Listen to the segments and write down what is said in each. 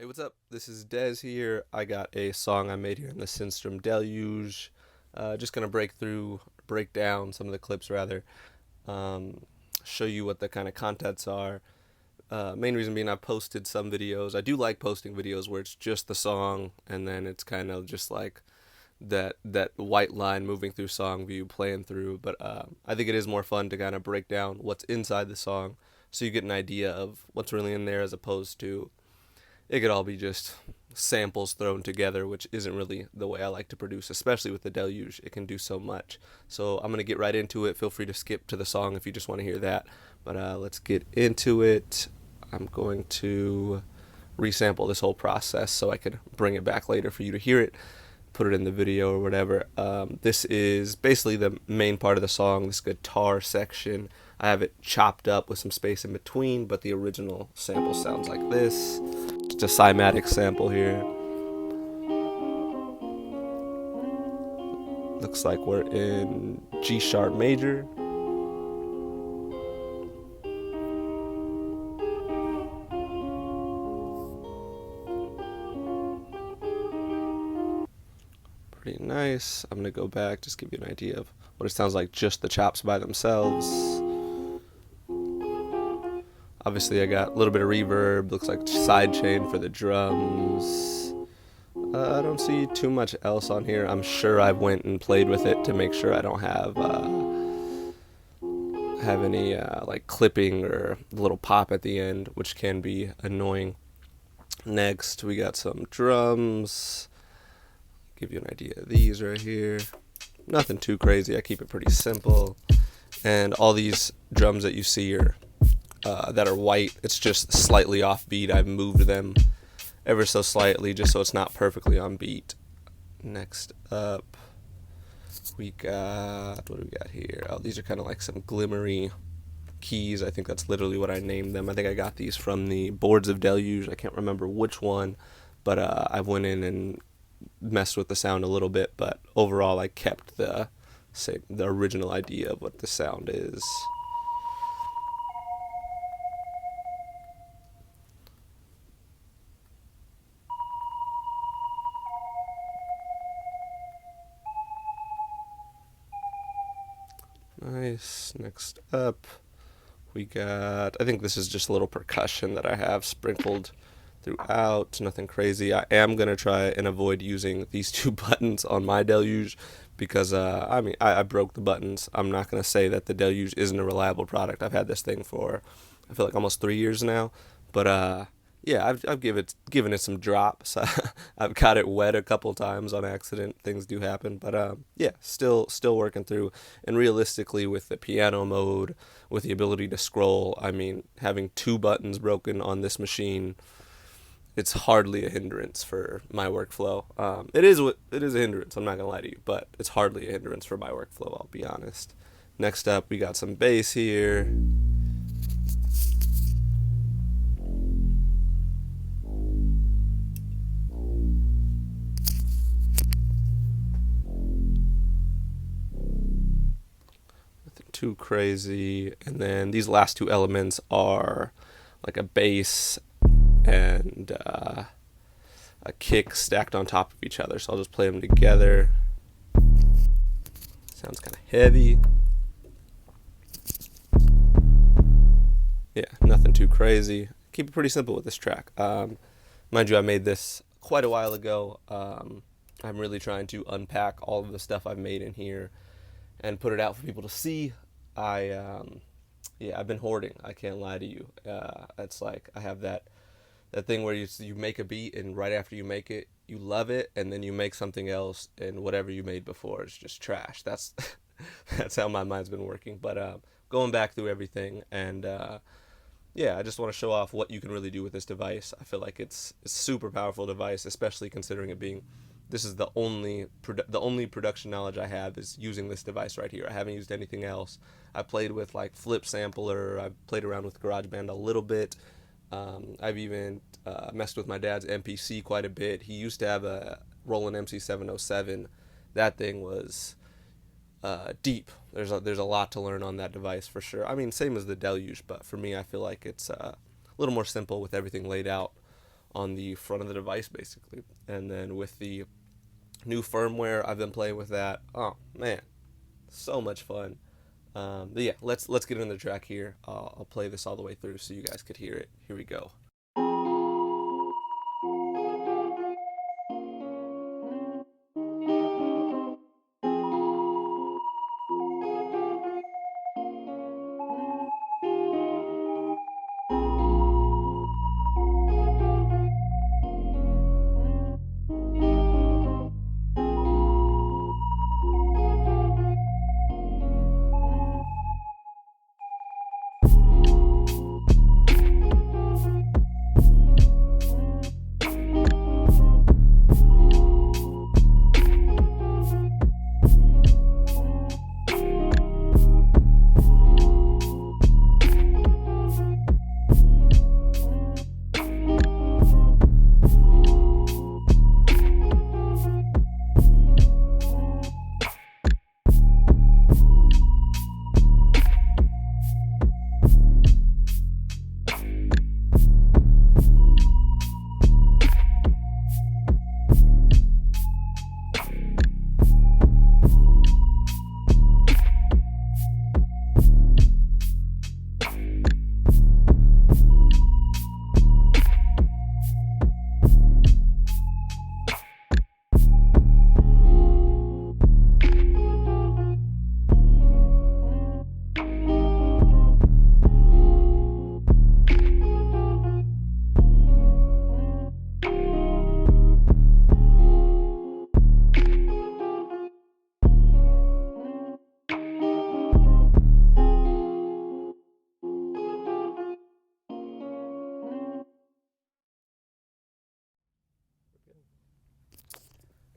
Hey, what's up? This is Dez here. I got a song I made here in the Synstrom Deluge. Just gonna break down some of the clips rather, um, show you what the kind of contents are. Main reason being I've posted some videos. I do like posting videos where it's just the song and then it's kind of just like that white line moving through song view playing through. But I think it is more fun to kind of break down what's inside the song so you get an idea of what's really in there as opposed to it could all be just samples thrown together, which isn't really the way I like to produce, especially with the Deluge. It can do so much. So I'm going to get right into it. Feel free to skip to the song if you just want to hear that. But let's get into it. I'm going to resample this whole process so I could bring it back later for you to hear it, put it in the video or whatever. This is basically the main part of the song, this guitar section. I have it chopped up with some space in between, but the original sample sounds like this. Just a cymatic sample here. Looks like we're in G sharp major. Pretty nice. I'm gonna go back, just give you an idea of what it sounds like, just the chops by themselves. Obviously I got a little bit of reverb, looks like sidechain for the drums. I don't see too much else on here. I'm sure I went and played with it to make sure I don't have any like clipping or little pop at the end, which can be annoying. Next, we got some drums. Give you an idea of these right here. Nothing too crazy. I keep it pretty simple. And all these drums that you see are that are white. It's just slightly off beat. I've moved them ever so slightly just so it's not perfectly on beat. Next up, we got, what do we got here? Oh, these are kind of like some glimmery keys. I think that's literally what I named them. I think I got these from the boards of Deluge. I can't remember which one, but I went in and messed with the sound a little bit, but overall I kept the original idea of what the sound is. Nice. Next up, we got, I think this is just a little percussion that I have sprinkled throughout. Nothing crazy. I am going to try and avoid using these two buttons on my Deluge because, I broke the buttons. I'm not going to say that the Deluge isn't a reliable product. I've had this thing for, I feel like almost 3 years now. But, yeah, I've given it some drops. I've got it wet a couple times on accident. Things do happen, but yeah, still working through. And realistically, with the piano mode, with the ability to scroll, I mean, having two buttons broken on this machine, it's hardly a hindrance for my workflow. It is a hindrance. I'm not gonna lie to you, but it's hardly a hindrance for my workflow. I'll be honest. Next up, we got some bass here. Too crazy. And then these last two elements are like a bass and a kick stacked on top of each other. So I'll just play them together. Sounds kind of heavy. Yeah, nothing too crazy. Keep it pretty simple with this track. Mind you, I made this quite a while ago. I'm really trying to unpack all of the stuff I've made in here and put it out for people to see. Yeah, I've been hoarding. I can't lie to you. It's like I have that thing where you make a beat and right after you make it, you love it, and then you make something else, and whatever you made before is just trash. That's that's how my mind's been working. But going back through everything, and yeah, I just want to show off what you can really do with this device. I feel like it's a super powerful device, especially considering it being, this is the only production knowledge I have is using this device right here. I haven't used anything else. I played with like Flip Sampler. I've played around with GarageBand a little bit. I've even messed with my dad's MPC quite a bit. He used to have a Roland MC707. That thing was deep. There's a lot to learn on that device for sure. I mean, same as the Deluge, but for me, I feel like it's a little more simple with everything laid out on the front of the device basically. And then with the new firmware, I've been playing with that. Oh man, so much fun. But yeah, let's get into the track here. I'll play this all the way through so you guys could hear it. Here we go.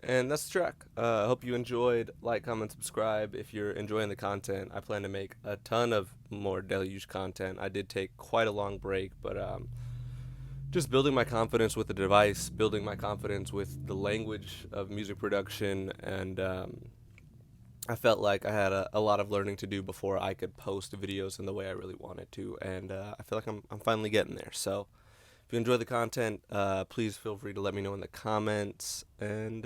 And that's the track. I hope you enjoyed. Like, comment, subscribe if you're enjoying the content. I plan to make a ton of more Deluge content. I did take quite a long break, but just building my confidence with the device, building my confidence with the language of music production, and I felt like I had a lot of learning to do before I could post videos in the way I really wanted to, and I feel like I'm finally getting there. So if you enjoy the content, please feel free to let me know in the comments. And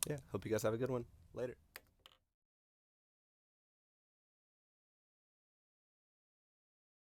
yeah, hope you guys have a good one. Later.